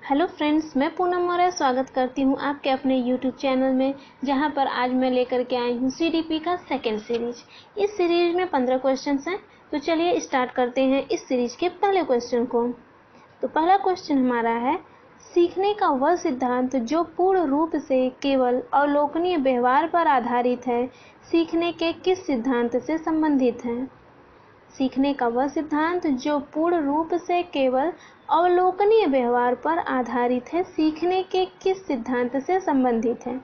Hello friends, मैं पूनम मौर्य स्वागत करती हूँ आपके अपने यूट्यूब चैनल में, जहाँ पर आज मैं लेकर के आई हूँ सीडीपी का सेकेंड सीरीज। इस सीरीज में 15 क्वेश्चंस हैं। तो चलिए स्टार्ट करते हैं इस सीरीज के पहले क्वेश्चन को। तो पहला क्वेश्चन हमारा है, सीखने का वह सिद्धांत जो पूर्ण रूप से केवल अवलोकनीय व्यवहार पर आधारित है, सीखने के किस सिद्धांत से संबंधित है? सीखने का वह सिद्धांत जो पूर्ण रूप से केवल अवलोकनीय व्यवहार पर आधारित है, सीखने के किस सिद्धांत से संबंधित है?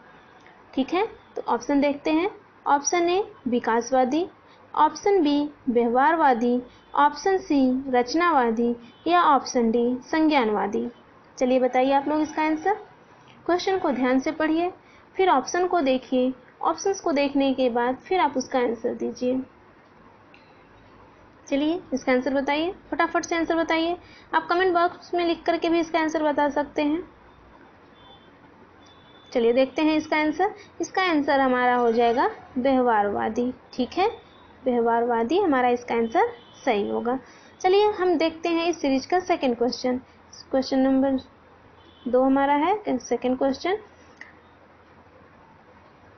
ठीक है, तो ऑप्शन देखते हैं। ऑप्शन ए विकासवादी, ऑप्शन बी व्यवहारवादी, ऑप्शन सी रचनावादी या ऑप्शन डी संज्ञानवादी। चलिए बताइए आप लोग इसका आंसर। क्वेश्चन को ध्यान से पढ़िए, फिर ऑप्शन को देखिए। ऑप्शंस को देखने के बाद फिर आप उसका आंसर दीजिए। चलिए इसका आंसर बताइए, फटाफट से आंसर बताइए। आप कमेंट बॉक्स में लिख करके भी इसका आंसर बता सकते हैं। चलिए देखते हैं इसका आंसर। इसका आंसर हमारा हो जाएगा व्यवहारवादी। ठीक है, व्यवहारवादी हमारा इसका आंसर सही होगा। चलिए हम देखते हैं इस सीरीज का सेकंड क्वेश्चन। क्वेश्चन नंबर 2 हमारा है सेकंड क्वेश्चन।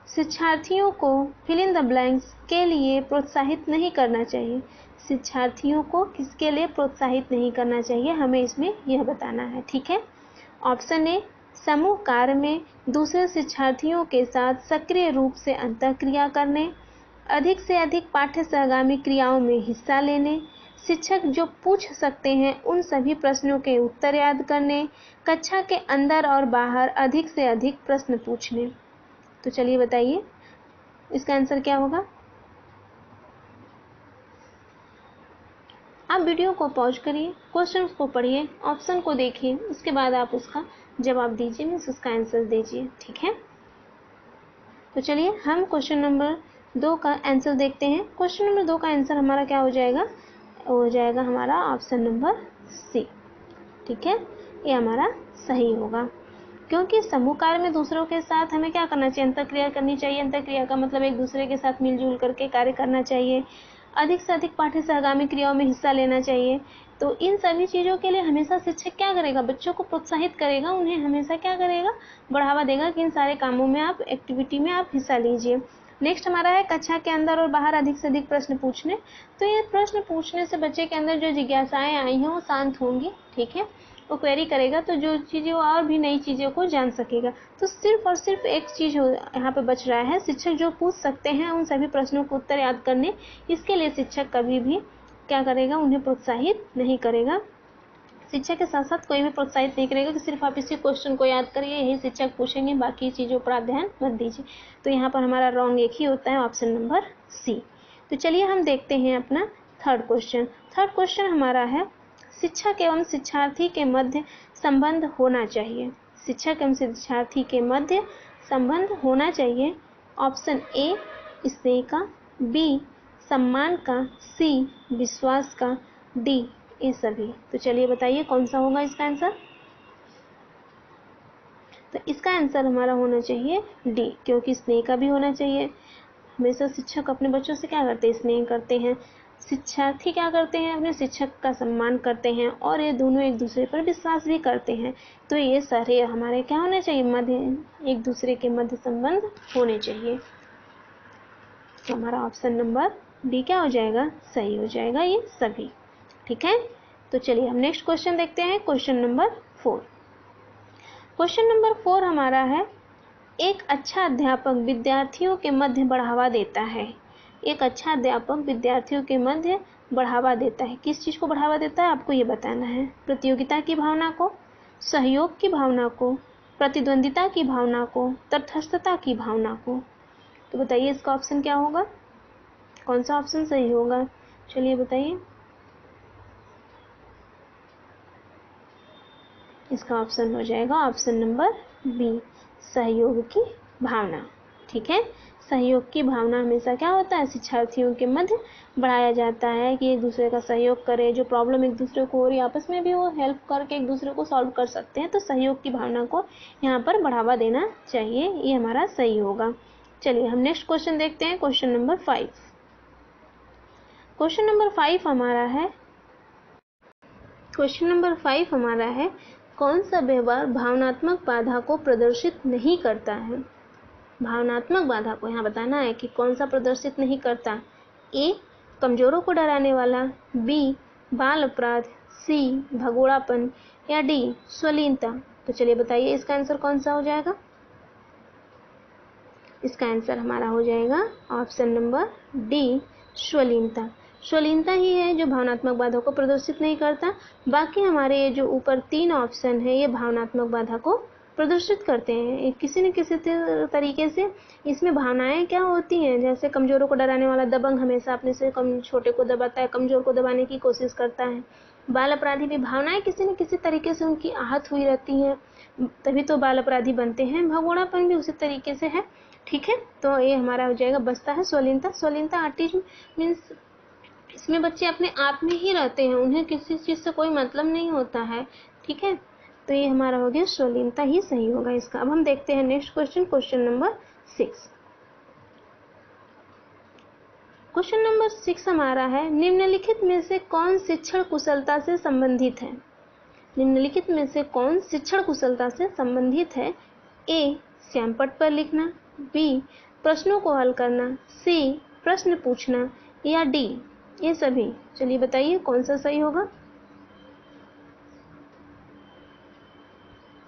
शिक्षार्थियों को फिल इन द ब्लैंक्स के लिए प्रोत्साहित नहीं करना चाहिए। शिक्षार्थियों को किसके लिए प्रोत्साहित नहीं करना चाहिए, हमें इसमें यह बताना है। ठीक है, ऑप्शन ए समूह कार्य में दूसरे शिक्षार्थियों के साथ सक्रिय रूप से अंतःक्रिया करने, अधिक से अधिक पाठ्य सहगामी क्रियाओं में हिस्सा लेने, शिक्षक जो पूछ सकते हैं उन सभी प्रश्नों के उत्तर याद करने, कक्षा के अंदर और बाहर अधिक से अधिक प्रश्न पूछने। तो चलिए बताइए इसका आंसर क्या होगा। आप वीडियो को पॉज करिए, क्वेश्चन को पढ़िए, ऑप्शन को देखिए, उसके बाद आप उसका जवाब दीजिए, मीन्स उसका आंसर दीजिए। ठीक है, तो चलिए हम क्वेश्चन नंबर 2 का आंसर देखते हैं। क्वेश्चन नंबर 2 का आंसर हमारा क्या हो जाएगा? हो जाएगा हमारा ऑप्शन नंबर सी। ठीक है, ये हमारा सही होगा, क्योंकि समूह कार्य में दूसरों के साथ हमें क्या करना चाहिए? अंतःक्रिया करनी चाहिए। अंतःक्रिया का मतलब एक दूसरे के साथ मिलजुल करके कार्य करना चाहिए, अधिक से अधिक पाठ्य सहगामी क्रियाओं में हिस्सा लेना चाहिए। तो इन सभी चीज़ों के लिए हमेशा शिक्षक क्या करेगा? बच्चों को प्रोत्साहित करेगा, उन्हें हमेशा क्या करेगा? बढ़ावा देगा कि इन सारे कामों में आप, एक्टिविटी में आप हिस्सा लीजिए। नेक्स्ट हमारा है कक्षा के अंदर और बाहर अधिक से अधिक प्रश्न पूछने। तो ये प्रश्न पूछने से बच्चे के अंदर जो जिज्ञासाएं आई हैं वो शांत होंगी। ठीक है, वो क्वेरी करेगा तो जो चीज़ें, वो और भी नई चीज़ों को जान सकेगा। तो सिर्फ और सिर्फ एक चीज़ यहाँ पे बच रहा है, शिक्षक जो पूछ सकते हैं उन सभी प्रश्नों को उत्तर याद करने। इसके लिए शिक्षक कभी भी क्या करेगा? उन्हें प्रोत्साहित नहीं करेगा। शिक्षक के साथ साथ कोई भी प्रोत्साहित नहीं करेगा कि सिर्फ आप इसी क्वेश्चन को याद करिए, यही शिक्षक पूछेंगे, बाकी चीज़ों पर आप ध्यान मत दीजिए। तो यहाँ पर हमारा रॉन्ग एक ही होता है, ऑप्शन नंबर सी। तो चलिए हम देखते हैं अपना थर्ड क्वेश्चन। थर्ड क्वेश्चन हमारा है, शिक्षक एवं शिक्षार्थी के मध्य संबंध होना चाहिए। शिक्षक एवं शिक्षार्थी के मध्य संबंध होना चाहिए। ऑप्शन ए स्नेह का, बी सम्मान का, सी विश्वास का, डी ये सभी। तो चलिए बताइए कौन सा होगा इसका आंसर। तो इसका आंसर हमारा होना चाहिए डी, क्योंकि स्नेह का भी होना चाहिए। हमेशा शिक्षक अपने बच्चों से क्या करते हैं? स्नेह करते हैं। शिक्षार्थी क्या करते हैं? अपने शिक्षक का सम्मान करते हैं, और ये दोनों एक दूसरे पर विश्वास भी करते हैं। तो ये सारे हमारे क्या होने चाहिए? मध्य, एक दूसरे के मध्य संबंध होने चाहिए। तो हमारा ऑप्शन नंबर डी क्या हो जाएगा? सही हो जाएगा ये सभी। ठीक है, तो चलिए हम नेक्स्ट क्वेश्चन देखते हैं, क्वेश्चन नंबर 4। क्वेश्चन नंबर 4 हमारा है, एक अच्छा अध्यापक विद्यार्थियों के मध्य बढ़ावा देता है। एक अच्छा अध्यापक विद्यार्थियों के मध्य बढ़ावा देता है। किस चीज़ को बढ़ावा देता है आपको ये बताना है। प्रतियोगिता की भावना को, सहयोग की भावना को, प्रतिद्वंदिता की भावना को, तटस्थता की भावना को। तो बताइए इसका ऑप्शन क्या होगा? कौन सा ऑप्शन सही होगा? चलिए बताइए। इसका ऑप्शन हो जाएगा ऑप्शन नंबर बी, सहयोग की भावना। ठीक है, सहयोग की भावना हमेशा क्या होता है? शिक्षार्थियों के मध्य बढ़ाया जाता है कि एक दूसरे का सहयोग करे, जो प्रॉब्लम एक दूसरे को हो रही है आपस में भी वो हेल्प करके एक दूसरे को सॉल्व कर सकते हैं। तो सहयोग की भावना को यहाँ पर बढ़ावा देना चाहिए, ये हमारा सही होगा। चलिए हम नेक्स्ट क्वेश्चन देखते हैं, क्वेश्चन नंबर 5। क्वेश्चन नंबर 5 हमारा है, क्वेश्चन नंबर 5 हमारा है, कौन सा व्यवहार भावनात्मक बाधा को प्रदर्शित नहीं करता है? भावनात्मक बाधा को यहाँ बताना है कि कौन सा प्रदर्शित नहीं करता। ए, कमजोरों को डराने वाला, बी, बाल अपराध, सी, भगोड़ापन, या डी, स्वलीनता। तो चलिए बताइए इसका आंसर कौन सा हो जाएगा? इसका आंसर हमारा हो जाएगा ऑप्शन नंबर डी, स्वलीनता। स्वलीनता ही है जो भावनात्मक बाधा को प्रदर्शित नहीं करता। बाकी हमारे ये जो ऊपर 3 ऑप्शन है ये भावनात्मक बाधा को प्रदर्शित करते हैं किसी न किसी तरीके से। इसमें भावनाएं क्या होती हैं, जैसे कमजोरों को डराने वाला दबंग हमेशा अपने से कम छोटे को दबाता है, कमजोर को दबाने की कोशिश करता है। बाल अपराधी भी भावनाएं किसी न किसी तरीके से उनकी आहत हुई रहती हैं, तभी तो बाल अपराधी बनते हैं। भगोड़ापन भी उसी तरीके से है। ठीक है, तो ये हमारा हो जाएगा, बचता है स्वलीनता। स्वलीनता आर्टिज्म मीन्स इसमें बच्चे अपने आप में ही रहते हैं, उन्हें किसी चीज़ से कोई मतलब नहीं होता है। ठीक है, तो ये हमारा हो गया स्वलीनता ही सही होगा इसका। अब हम देखते हैं next question, question number 6। Question number 6 हमारा है, निम्नलिखित में से कौन शिक्षण कुशलता से संबंधित है? निम्नलिखित में से कौन शिक्षण कुशलता से संबंधित है? ए, श्यामपट्ट पर लिखना, बी, प्रश्नों को हल करना, सी, प्रश्न पूछना, या डी, ये सभी। चलिए बताइए कौन सा सही होगा?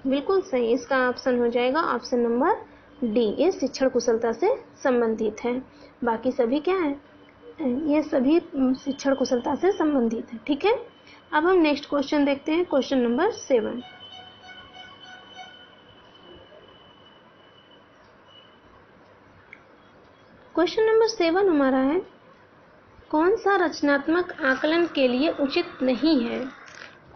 बिल्कुल सही, इसका ऑप्शन हो जाएगा ऑप्शन नंबर डी, ये शिक्षण कुशलता से संबंधित है। बाकी सभी क्या है? ये सभी शिक्षण कुशलता से संबंधित है। ठीक है, अब हम नेक्स्ट क्वेश्चन देखते हैं, क्वेश्चन नंबर 7। क्वेश्चन नंबर 7 हमारा है, कौन सा रचनात्मक आकलन के लिए उचित नहीं है?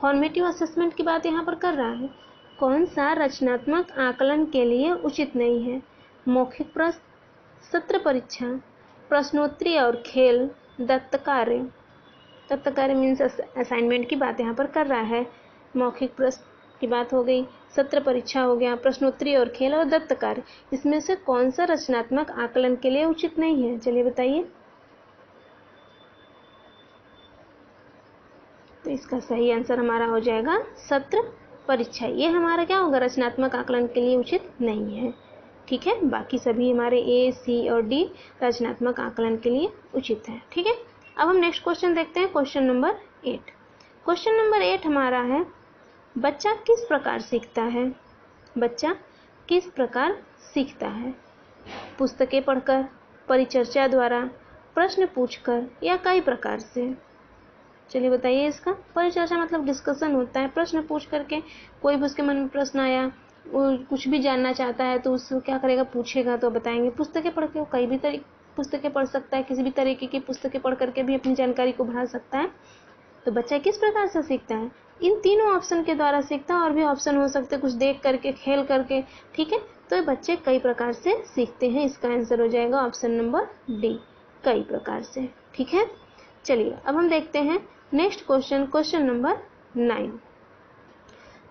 फॉर्मेटिव असेसमेंट की बात यहाँ पर कर रहा है। कौन सा रचनात्मक आकलन के लिए उचित नहीं है? मौखिक प्रश्न, सत्र परीक्षा, प्रश्नोत्तरी और खेल, दत्त कार्य। दत्त कार्य मीन्स असाइनमेंट की बात यहाँ पर कर रहा है। मौखिक प्रश्न की बात हो गई, सत्र परीक्षा हो गया, प्रश्नोत्तरी और खेल, और दत्त कार्य। इसमें से कौन सा रचनात्मक आकलन के लिए उचित नहीं है? चलिए बताइए। तो इसका सही आंसर हमारा हो जाएगा सत्र परीक्षा। ये हमारा क्या होगा? रचनात्मक आकलन के लिए उचित नहीं है। ठीक है, बाकी सभी हमारे ए, सी और डी रचनात्मक आकलन के लिए उचित है। ठीक है, अब हम नेक्स्ट क्वेश्चन देखते हैं, क्वेश्चन नंबर 8। क्वेश्चन नंबर 8 हमारा है, बच्चा किस प्रकार सीखता है? बच्चा किस प्रकार सीखता है? पुस्तकें पढ़कर, परिचर्चा द्वारा, प्रश्न पूछकर, या कई प्रकार से? चलिए बताइए इसका। परिचर्चा मतलब डिस्कशन होता है, प्रश्न पूछ करके, कोई भी उसके मन में प्रश्न आया, वो कुछ भी जानना चाहता है तो उसको क्या करेगा? पूछेगा तो बताएंगे। पुस्तकें पढ़ के वो कई भी पुस्तकें पढ़ सकता है, किसी भी तरीके की पुस्तकें पढ़ करके भी अपनी जानकारी को बढ़ा सकता है। तो बच्चा किस प्रकार से सीखता है? इन तीनों ऑप्शन के द्वारा सीखता है, और भी ऑप्शन हो सकते हैं, कुछ देख करके, खेल करके। ठीक है, तो ये बच्चे कई प्रकार से सीखते हैं। इसका आंसर हो जाएगा ऑप्शन नंबर डी, कई प्रकार से। ठीक है, चलिए अब हम देखते हैं next question, question number 9।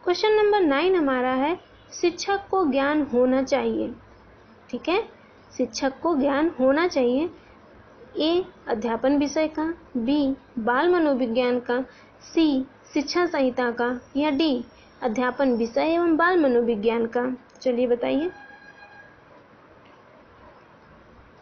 Question number 9 हमारा है, शिक्षक को ज्ञान होना चाहिए। ठीक है, शिक्षक को ज्ञान होना चाहिए। ए, अध्यापन विषय का, बी, बाल मनोविज्ञान का, सी, शिक्षा संहिता का, या डी, अध्यापन विषय एवं बाल मनोविज्ञान का। चलिए बताइए।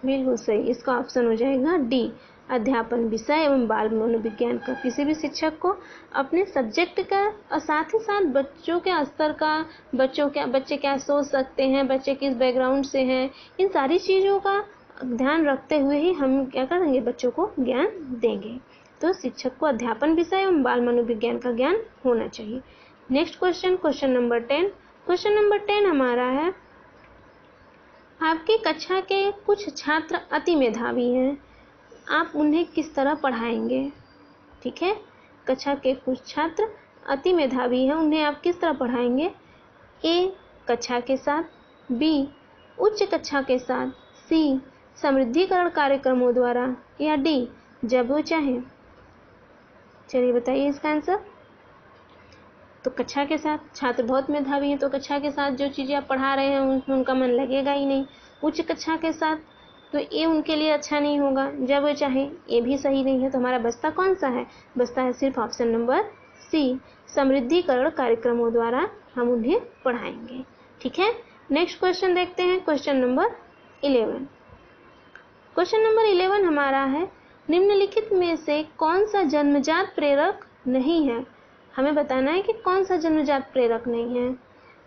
बिल्कुल सही, इसका ऑप्शन हो जाएगा डी, अध्यापन विषय एवं बाल मनोविज्ञान का। किसी भी शिक्षक को अपने सब्जेक्ट का और साथ ही साथ बच्चों के स्तर का, बच्चे क्या सोच सकते हैं, बच्चे किस बैकग्राउंड से हैं, इन सारी चीज़ों का ध्यान रखते हुए ही हम क्या करेंगे? बच्चों को ज्ञान देंगे। तो शिक्षक को अध्यापन विषय एवं बाल मनोविज्ञान का ज्ञान होना चाहिए। Next question, question number 10। Question number 10 हमारा है, आपकी कक्षा के कुछ छात्र अति मेधावी हैं, आप उन्हें किस तरह पढ़ाएंगे? ठीक है, कक्षा के कुछ छात्र अति मेधावी हैं, उन्हें आप किस तरह पढ़ाएंगे? ए, कक्षा के साथ, बी, उच्च कक्षा के साथ, सी, समृद्धिकरण कार्यक्रमों द्वारा, या डी, जब वो चाहे। चलिए बताइए इसका आंसर। तो कक्षा के साथ, छात्र बहुत मेधावी हैं तो कक्षा के साथ जो चीज़ें आप पढ़ा रहे हैं उसमें उनका मन लगेगा ही नहीं। उच्च कक्षा के साथ तो ये उनके लिए अच्छा नहीं होगा, जब वो चाहे, ये भी सही नहीं है। तो हमारा बचता कौन सा है? बचता है सिर्फ ऑप्शन नंबर सी समृद्धिकरण कार्यक्रमों द्वारा हम उन्हें पढ़ाएंगे। ठीक है, नेक्स्ट क्वेश्चन देखते हैं, क्वेश्चन नंबर 11। क्वेश्चन नंबर 11 हमारा है, निम्नलिखित में से कौन सा जन्मजात प्रेरक नहीं है। हमें बताना है कि कौन सा जन्मजात प्रेरक नहीं है।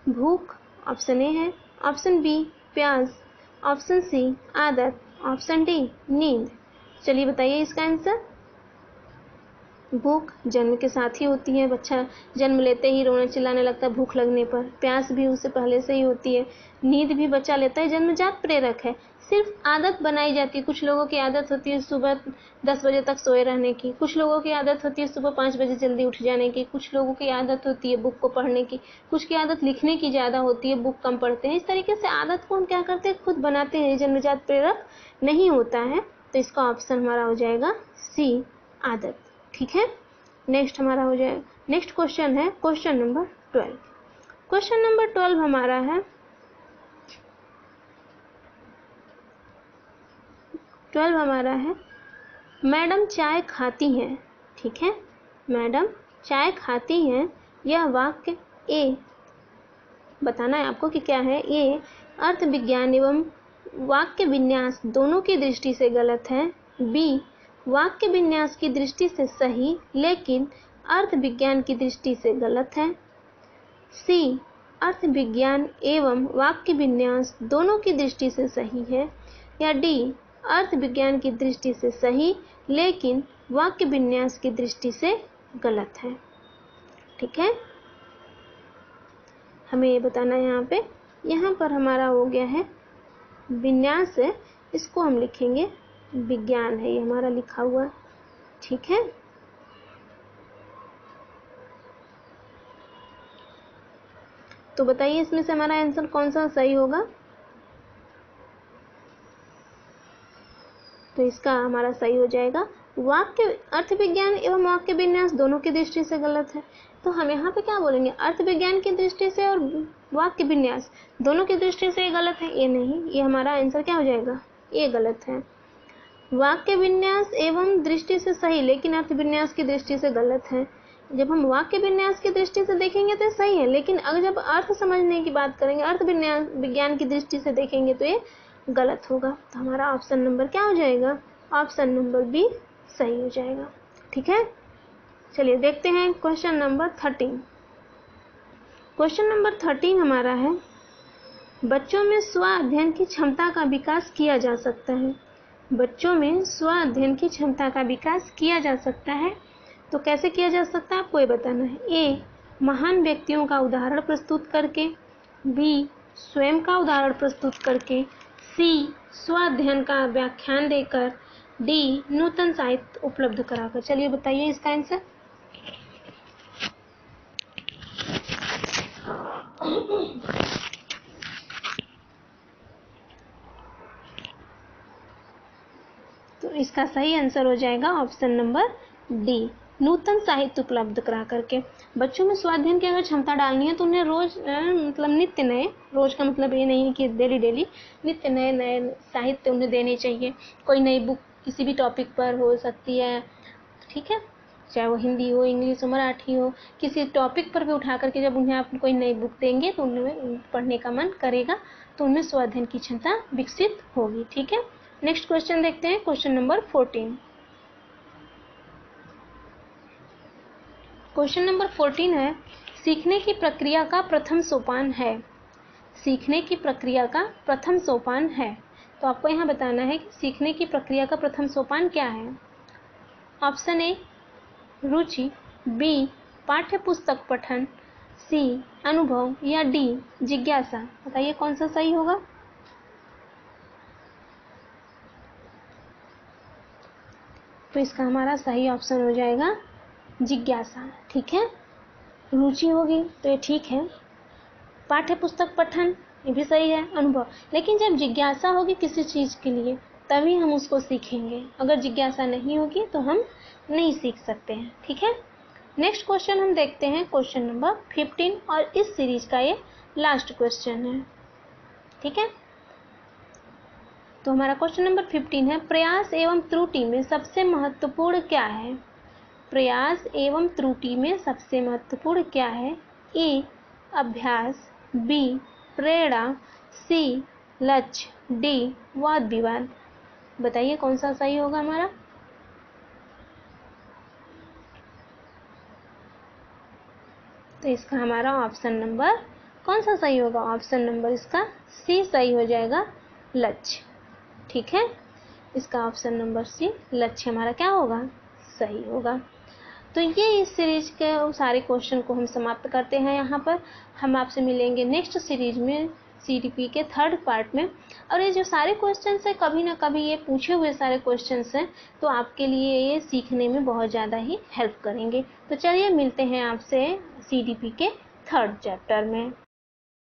भूख ऑप्शन ए है, ऑप्शन बी प्यास, ऑप्शन सी आदत, ऑप्शन डी नींद। चलिए बताइए इसका आंसर। भूख जन्म के साथ ही होती है, बच्चा जन्म लेते ही रोने चिल्लाने लगता है भूख लगने पर। प्यास भी उससे पहले से ही होती है। नींद भी बच्चा लेता है, जन्मजात प्रेरक है। सिर्फ आदत बनाई जाती है। कुछ लोगों की आदत होती है सुबह 10 बजे तक सोए रहने की, कुछ लोगों की आदत होती है सुबह 5 बजे जल्दी उठ जाने की, कुछ लोगों की आदत होती है बुक को पढ़ने की, कुछ की आदत लिखने की ज़्यादा होती है, बुक कम पढ़ते हैं। इस तरीके से आदत को हम क्या करते हैं, खुद बनाते हैं, जन्मजात प्रेरक नहीं होता है। तो इसका ऑप्शन हमारा हो जाएगा सी आदत। ठीक है, नेक्स्ट हमारा हो जाएगा, नेक्स्ट क्वेश्चन है क्वेश्चन नंबर 12। क्वेश्चन नंबर 12 हमारा है, 12 हमारा है, मैडम चाय खाती हैं। ठीक है, मैडम चाय खाती हैं, यह वाक्य ए, बताना है आपको कि क्या है। ए अर्थ विज्ञान एवं वाक्य विन्यास दोनों की दृष्टि से गलत है। बी वाक्य विन्यास की दृष्टि से सही लेकिन अर्थ विज्ञान की दृष्टि से गलत है। सी अर्थ विज्ञान एवं वाक्य विन्यास दोनों की दृष्टि से सही है। या डी अर्थ विज्ञान की दृष्टि से सही लेकिन वाक्य विन्यास की दृष्टि से गलत है। ठीक है, हमें ये बताना है। यहाँ पर हमारा हो गया है विन्यास है, इसको हम लिखेंगे विज्ञान है, ये हमारा लिखा हुआ। ठीक है, तो बताइए इसमें से हमारा आंसर कौन सा सही होगा। तो इसका हमारा सही हो जाएगा वाक्य अर्थ विज्ञान एवं वाक्य विन्यास दोनों की दृष्टि से गलत है। तो हम यहाँ पे क्या बोलेंगे, अर्थ विज्ञान की दृष्टि से और वाक्य विन्यास दोनों की दृष्टि से ये गलत है। ये नहीं, ये हमारा आंसर क्या हो जाएगा, ये गलत है। वाक्य विन्यास एवं दृष्टि से सही लेकिन अर्थ विन्यास की दृष्टि से गलत है। जब हम वाक्य विन्यास की दृष्टि से देखेंगे तो सही है, लेकिन अगर जब अर्थ समझने की बात करेंगे, अर्थ विज्ञान की दृष्टि से देखेंगे तो ये गलत होगा। तो हमारा ऑप्शन नंबर क्या हो जाएगा, ऑप्शन नंबर बी सही हो जाएगा। ठीक है, चलिए देखते हैं क्वेश्चन नंबर 13। क्वेश्चन नंबर 13 हमारा है, बच्चों में स्व अध्ययन की क्षमता का विकास किया जा सकता है। बच्चों में स्व अध्ययन की क्षमता का विकास किया जा सकता है, तो कैसे किया जा सकता है आपको ये बताना है। ए महान व्यक्तियों का उदाहरण प्रस्तुत करके, बी स्वयं का उदाहरण प्रस्तुत करके, सी स्व अध्ययन का व्याख्यान देकर, डी नूतन साहित्य उपलब्ध कराकर। चलिए बताइए इसका आंसर। तो इसका सही आंसर हो जाएगा ऑप्शन नंबर डी नूतन साहित्य उपलब्ध करा करके। बच्चों में स्वाध्ययन की अगर क्षमता डालनी है तो उन्हें रोज मतलब नित्य नए, रोज का मतलब ये नहीं कि डेली डेली, नित्य नए नए साहित्य उन्हें देने चाहिए। कोई नई बुक किसी भी टॉपिक पर हो सकती है, ठीक है, चाहे वो हिंदी हो, इंग्लिश हो, मराठी हो, किसी टॉपिक पर भी उठा करके जब उन्हें आप कोई नई बुक देंगे तो उन्हें पढ़ने का मन करेगा, तो उनमें स्वाध्ययन की क्षमता विकसित होगी। ठीक है, नेक्स्ट क्वेश्चन देखते हैं, क्वेश्चन नंबर 14। क्वेश्चन नंबर 14 है, सीखने की प्रक्रिया का प्रथम सोपान है। सीखने की प्रक्रिया का प्रथम सोपान है, तो आपको यहाँ बताना है कि सीखने की प्रक्रिया का प्रथम सोपान क्या है। ऑप्शन ए रुचि, बी पाठ्य पुस्तक पठन, सी अनुभव, या डी जिज्ञासा। बताइए कौन सा सही होगा। तो इसका हमारा सही ऑप्शन हो जाएगा जिज्ञासा। ठीक है, रुचि होगी तो ये ठीक है, पाठ्य पुस्तक पठन ये भी सही है, अनुभव, लेकिन जब जिज्ञासा होगी किसी चीज़ के लिए तभी हम उसको सीखेंगे। अगर जिज्ञासा नहीं होगी तो हम नहीं सीख सकते हैं। ठीक है, नेक्स्ट क्वेश्चन हम देखते हैं, क्वेश्चन नंबर 15, और इस सीरीज का ये लास्ट क्वेश्चन है। ठीक है, तो हमारा क्वेश्चन नंबर 15 है, प्रयास एवं त्रुटि में सबसे महत्वपूर्ण क्या है। प्रयास एवं त्रुटि में सबसे महत्वपूर्ण क्या है? ए अभ्यास, बी प्रेरणा, सी लक्ष्य, डी वाद विवाद। बताइए कौन सा सही होगा हमारा? तो इसका हमारा ऑप्शन नंबर कौन सा सही होगा? ऑप्शन नंबर इसका सी सही हो जाएगा, लक्ष्य। ठीक है, इसका ऑप्शन नंबर सी लक्ष्य हमारा क्या होगा? सही होगा। तो ये इस सीरीज के सारे क्वेश्चन को हम समाप्त करते हैं यहाँ पर। हम आपसे मिलेंगे नेक्स्ट सीरीज में, CDP के थर्ड पार्ट में। और ये जो सारे क्वेश्चंस हैं, कभी ना कभी ये पूछे हुए सारे क्वेश्चंस हैं, तो आपके लिए ये सीखने में बहुत ज़्यादा ही हेल्प करेंगे। तो चलिए मिलते हैं आपसे CDP के थर्ड चैप्टर में।